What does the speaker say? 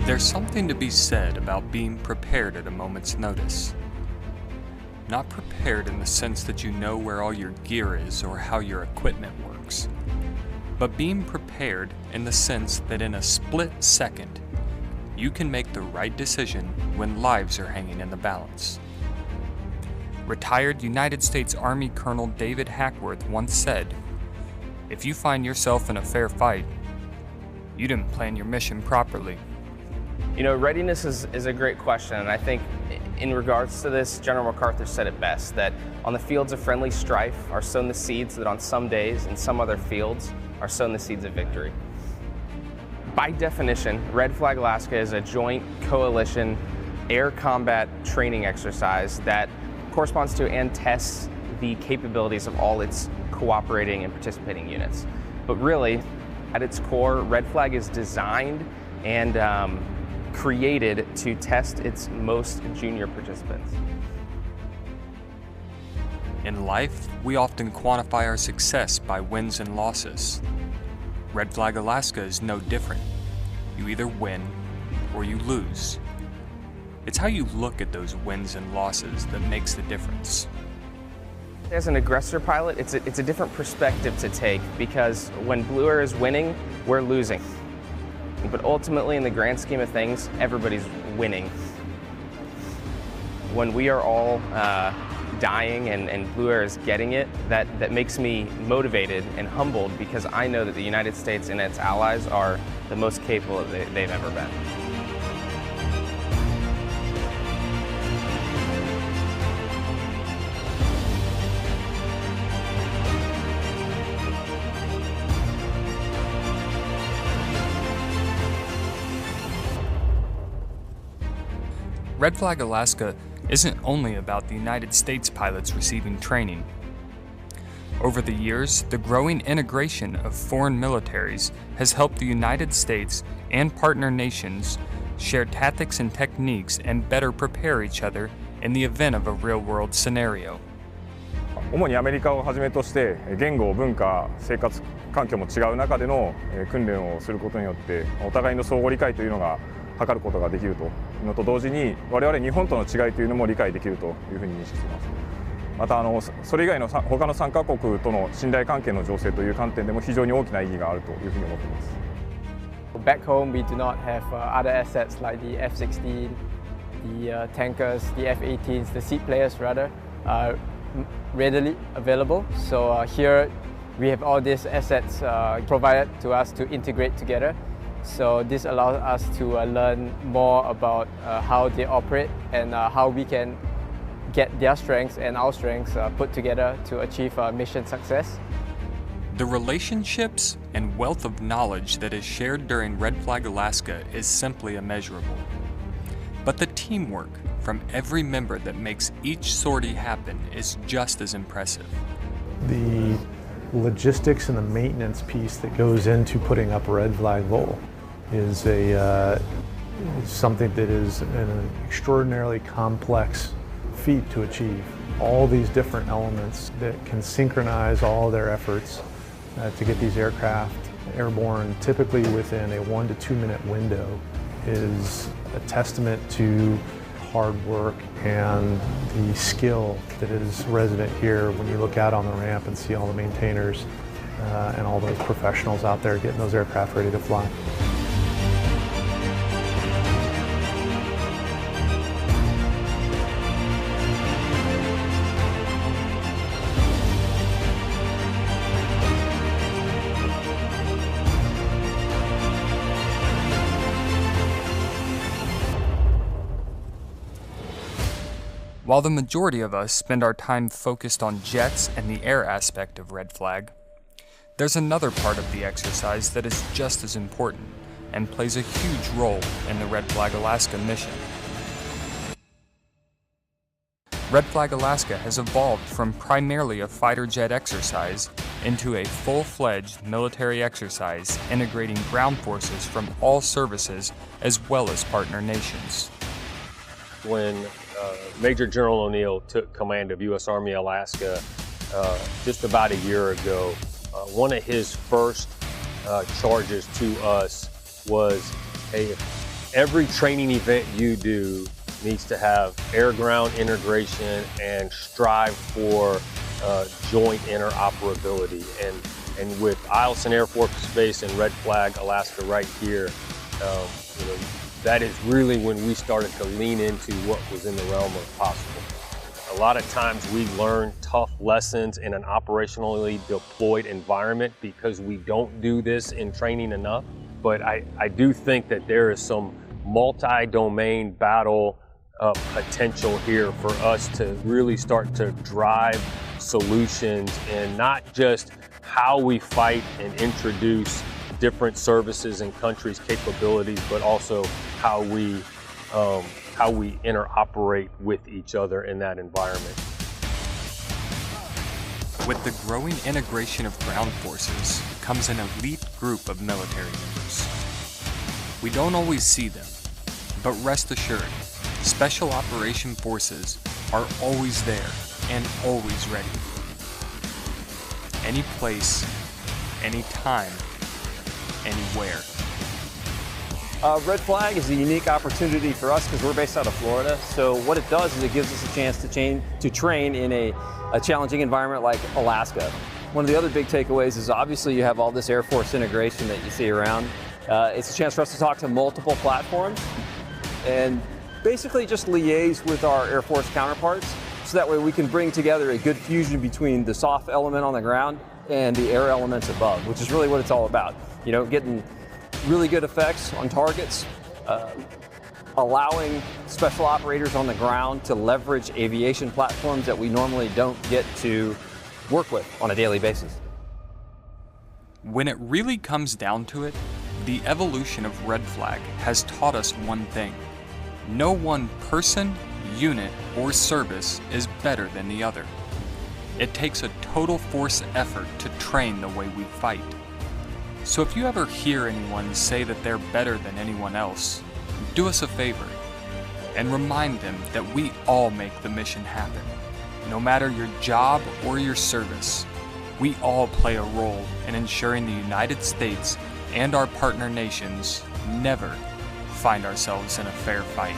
There's something to be said about being prepared at a moment's notice. Not prepared in the sense that you know where all your gear is or how your equipment works, but being prepared in the sense that in a split second, you can make the right decision when lives are hanging in the balance. Retired United States Army Colonel David Hackworth once said, "If you find yourself in a fair fight, you didn't plan your mission properly." You know, readiness is a great question, and I think in regards to this, General MacArthur said it best, that on the fields of friendly strife are sown the seeds that on some days in some other fields are sown the seeds of victory. By definition, Red Flag Alaska is a joint coalition air combat training exercise that corresponds to and tests the capabilities of all its cooperating and participating units. But really, at its core, Red Flag is designed and created to test its most junior participants. In life, we often quantify our success by wins and losses. Red Flag Alaska is no different. You either win or you lose. It's how you look at those wins and losses that makes the difference. As an aggressor pilot, it's a different perspective to take, because when Blue Air is winning, we're losing. But ultimately, in the grand scheme of things, everybody's winning. When we are all dying and Blue Air is getting it, that makes me motivated and humbled, because I know that the United States and its allies are the most capable that they've ever been. Red Flag Alaska isn't only about the United States pilots receiving training. Over the years, the growing integration of foreign militaries has helped the United States and partner nations share tactics and techniques and better prepare each other in the event of a real-world scenario. 主にアメリカをはじめとして言語、文化、生活環境も違う中での訓練をすることによってお互いの相互理解というのが図ることができるというのと同時に、我々日本との違いというのも理解できるというふうに認識しています。またそれ以外の他の3カ国との信頼関係の醸成という観点でも非常に大きな意義があるというふうに思っています。Back home, we do not have other assets like the F-16, the tankers, the F-18s, the seat players rather, readily available. So here we have all these assets provided to us to integrate together. So this allows us to learn more about how they operate and how we can get their strengths and our strengths put together to achieve mission success. The relationships and wealth of knowledge that is shared during Red Flag Alaska is simply immeasurable. But the teamwork from every member that makes each sortie happen is just as impressive. The logistics and the maintenance piece that goes into putting up a Red Flag Bowl is something that is an extraordinarily complex feat to achieve. All these different elements that can synchronize all their efforts to get these aircraft airborne typically within a 1 to 2 minute window is a testament to hard work and the skill that is resident here when you look out on the ramp and see all the maintainers and all those professionals out there getting those aircraft ready to fly. While the majority of us spend our time focused on jets and the air aspect of Red Flag, there's another part of the exercise that is just as important and plays a huge role in the Red Flag Alaska mission. Red Flag Alaska has evolved from primarily a fighter jet exercise into a full-fledged military exercise integrating ground forces from all services as well as partner nations. When Major General O'Neill took command of U.S. Army Alaska just about a year ago, one of his first charges to us was an every training event you do needs to have air-ground integration and strive for joint interoperability. And with Eielson Air Force Base and Red Flag, Alaska right here, that is really when we started to lean into what was in the realm of possible. A lot of times we learn tough lessons in an operationally deployed environment because we don't do this in training enough. But I do think that there is some multi-domain battle potential here for us to really start to drive solutions in not just how we fight and introduce different services and countries' capabilities, but also how we interoperate with each other in that environment. With the growing integration of ground forces comes an elite group of military members. We don't always see them, but rest assured, Special Operation Forces are always there and always ready. Any place, any time, anywhere. Red Flag is a unique opportunity for us because we're based out of Florida. So what it does is it gives us a chance to train in a challenging environment like Alaska. One of the other big takeaways is obviously you have all this Air Force integration that you see around. It's a chance for us to talk to multiple platforms and basically just liaise with our Air Force counterparts so that way we can bring together a good fusion between the soft element on the ground and the air elements above, which is really what it's all about. You know, getting really good effects on targets, allowing special operators on the ground to leverage aviation platforms that we normally don't get to work with on a daily basis. When it really comes down to it, the evolution of Red Flag has taught us one thing. No one person, unit, or service is better than the other. It takes a total force effort to train the way we fight. So if you ever hear anyone say that they're better than anyone else, do us a favor and remind them that we all make the mission happen. No matter your job or your service, we all play a role in ensuring the United States and our partner nations never find ourselves in a fair fight.